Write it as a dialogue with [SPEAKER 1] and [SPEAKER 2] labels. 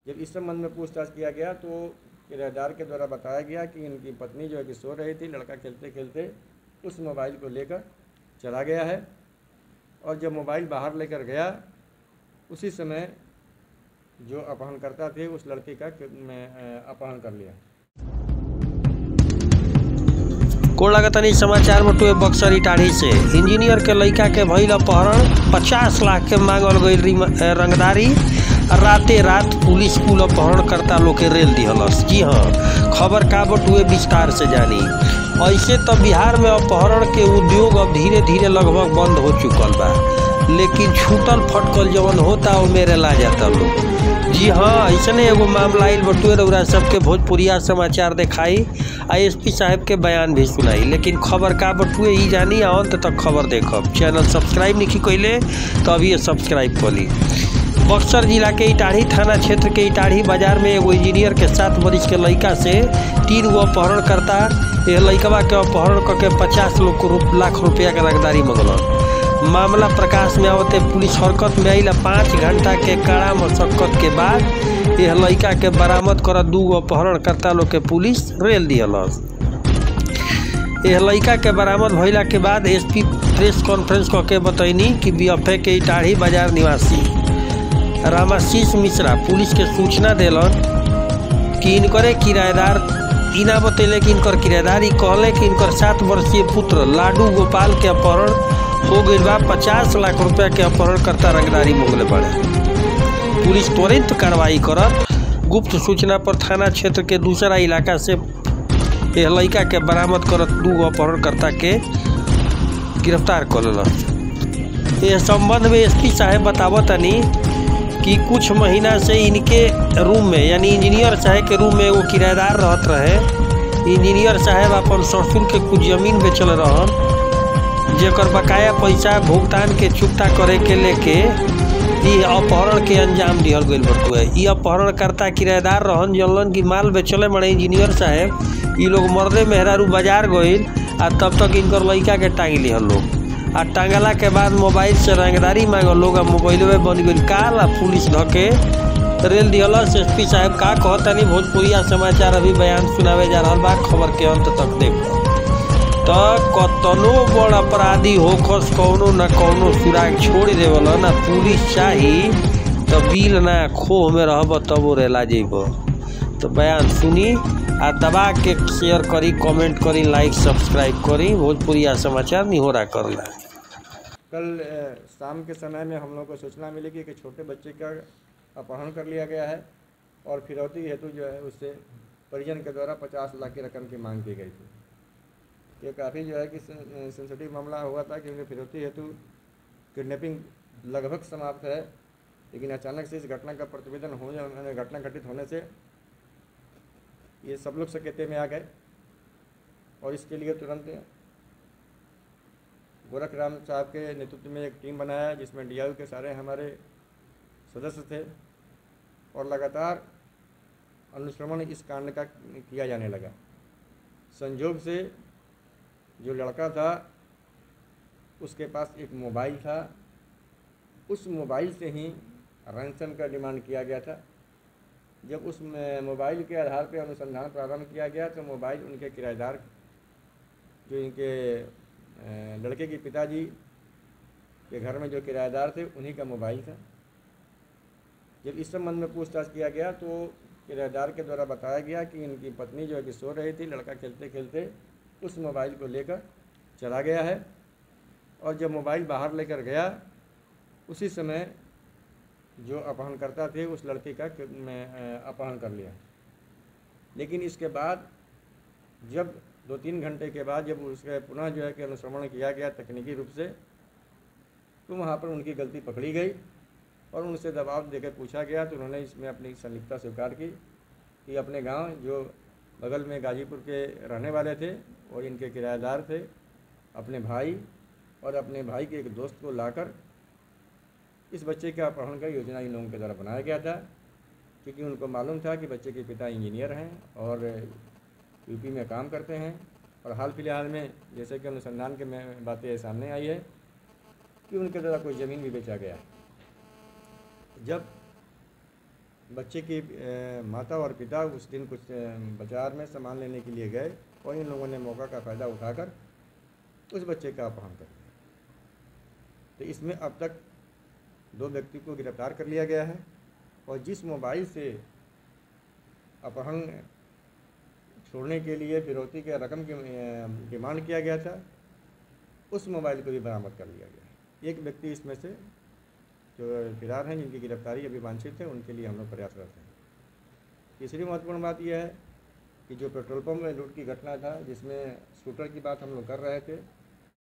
[SPEAKER 1] जब इस संबंध में पूछताछ किया गया तो किराएदार के द्वारा बताया गया कि इनकी पत्नी जो है कि सो रही थी, लड़का खेलते खेलते उस मोबाइल को लेकर चला गया है और जब मोबाइल बाहर लेकर गया उसी समय जो अपहरणकर्ता थे उस लड़की का अपहरण कर लिया।
[SPEAKER 2] कोड़ लगतनी समाचार बटुए बक्सर इटाढ़ी से इंजीनियर के लड़का के भइल अपहरण, 50 लाख के मांगल गई रंगदारी। राते रात पुलिस कुल अपहरणकर्ता लोग के रेल दिहलस। जी हाँ, खबर का बटुए विस्तार से जानी। ऐसे तो बिहार में अपहरण के उद्योग अब धीरे धीरे लगभग बंद हो चुकल बा, लेकिन छूटल फटकल जवन होता वो मेरे ला जाता लोग। जी हाँ, ऐसने एगो मामला आइल बटुए रउरा सबके भोजपुरिया समाचार दिखाई, एसपी साहब के बयान भी सुनाई, लेकिन खबर का बटुए ही जानी। अंत तक खबर देखब। चैनल सब्सक्राइब नहीं कैले तो अभी सब्सक्राइब कर ली। बक्सर जिला के इटाढ़ी थाना क्षेत्र के इटाढ़ी बाजार में एगो इंजीनियर के 7 वर्ष के लड़का से 3 गो अपहरण करता यह लड़कवा के अपहरण करके 50 लाख रुपया के रंगदारी मंगलन। मामला प्रकाश में आवते पुलिस हरकत में आइला। 5 घंटा के कड़ा मशक्कत के बाद यह लड़का के बरामद कर 2 गो अपहरणकर्ता लोग के पुलिस रेल दिहलस। यह लड़का के बरामद भइला के बाद एसपी प्रेस कॉन्फ्रेंस करके बतैनी कि बीएफए के इटाढ़ी बाजार निवासी रामाशीष मिश्रा पुलिस के सूचना दिलन कि इनकरे किराएदार इना बतैले कि इनकर किराएदार कहले कि इनकर 7 वर्षीय पुत्र लाडू गोपाल के अपहरण हो गई बा। 50 लाख रुपया के अपहरणकर्ता रंगदारी मांगले बड़े। पुलिस त्वरित कार्रवाई करत गुप्त सूचना पर थाना क्षेत्र के दूसरा इलाका से यह लड़का के बरामद करत 2 गो अपहरणकर्ता के गिरफ्तार कर लेलक। यह संबंध में एसपी साहब बतावतनी कि कुछ महीना से इनके रूम में यानी इंजीनियर साहब के रूम में वो किराएदार रहत रहे। इंजीनियर साहब अपन ससुर के कुछ जमीन बेचल रहन, जेकर बकाया पैसा भुगतान के चुकता करे के लेके ये अपहरण के अंजाम दिहल गइल बटुए। ये अपहरणकर्ता किराएदार रहन, जनलन की माल बेचले बड़े इंजीनियर साहब। ये लोग मर्दे मेहरारू बाजार गइल आ तब तक इनकर लड़का के टांग लिहल लोग। आ टांगला के बाद मोबाइल से रंगदारी मांगल लोग, मोबाइल में बन गई काल आ पुलिस धके रेल दिहलस। एसपी साहब का कहतनी भोजपुरिया समाचार अभी बयान सुनावे जा रहा बा। खबर के अंत तक देखो तो कतनो बड़ अपराधी होखस कौनो न कौनो सुराग छोड़ देवल ना पुलिस चाही तो बिल ना खोह में रहब तब वो रेला जेब। तो बयान सुनी आ दबा के शेयर करी, कमेंट करी, लाइक सब्सक्राइब करी। भोजपुरिया समाचार निहोरा करला।
[SPEAKER 1] कल शाम के समय में हम लोग को सूचना मिली कि छोटे बच्चे का अपहरण कर लिया गया है और फिरौती हेतु जो है उससे परिजन के द्वारा 50 लाख की रकम की मांग की गई थी। ये काफ़ी जो है कि सेंसिटिव मामला हुआ था क्योंकि फिरौती हेतु किडनैपिंग लगभग समाप्त है, लेकिन अचानक से इस घटना का प्रतिवेदन होने घटना घटित होने से ये सब लोग सकते में आ गए और इसके लिए तुरंत गोरखराम साहब के नेतृत्व में एक टीम बनाया जिसमें डीआईओ के सारे हमारे सदस्य थे और लगातार अनुश्रवण इस कांड का किया जाने लगा। संयोग से जो लड़का था उसके पास एक मोबाइल था, उस मोबाइल से ही रैंसम का डिमांड किया गया था। जब उस मोबाइल के आधार पर अनुसंधान प्रारंभ किया गया तो मोबाइल उनके किराएदार जो इनके लड़के के पिताजी के घर में जो किराएदार थे उन्हीं का मोबाइल था। जब इस संबंध में पूछताछ किया गया तो किराएदार के द्वारा बताया गया कि इनकी पत्नी जो है कि सो रही थी, लड़का खेलते खेलते उस मोबाइल को लेकर चला गया है और जब मोबाइल बाहर लेकर गया उसी समय जो अपहरणकर्ता थे उस लड़की का अपहरण कर लिया। लेकिन इसके बाद जब 2-3 घंटे के बाद जब उसका पुनः जो है कि अनुश्रवण किया गया तकनीकी रूप से, तो वहाँ पर उनकी गलती पकड़ी गई और उनसे दबाव देकर पूछा गया तो उन्होंने इसमें अपनी संलिप्तता स्वीकार की कि अपने गांव जो बगल में गाजीपुर के रहने वाले थे और इनके किराएदार थे, अपने भाई और अपने भाई के एक दोस्त को लाकर इस बच्चे का अपहरण का योजना इन लोगों के द्वारा बनाया गया था, क्योंकि उनको मालूम था कि बच्चे के पिता इंजीनियर हैं और यूपी में काम करते हैं। और हाल फिलहाल में जैसे कि अनुसंधान के में बातें सामने आई है कि उनके द्वारा कोई ज़मीन भी बेचा गया। जब बच्चे की माता और पिता उस दिन कुछ बाजार में सामान लेने के लिए गए और इन लोगों ने मौका का फ़ायदा उठाकर उस बच्चे का अपहरण कर दिया। तो इसमें अब तक 2 व्यक्ति को गिरफ्तार कर लिया गया है और जिस मोबाइल से अपहरण छोड़ने के लिए फिरौती के रकम की डिमांड किया गया था, उस मोबाइल को भी बरामद कर लिया गया है। एक व्यक्ति इसमें से जो फिरार हैं, जिनकी गिरफ्तारी अभी वांछित है, उनके लिए हम लोग प्रयासरत हैं। तीसरी महत्वपूर्ण बात यह है कि जो पेट्रोल पंप में लूट की घटना था, जिसमें शूटर की बात हम लोग कर रहे थे,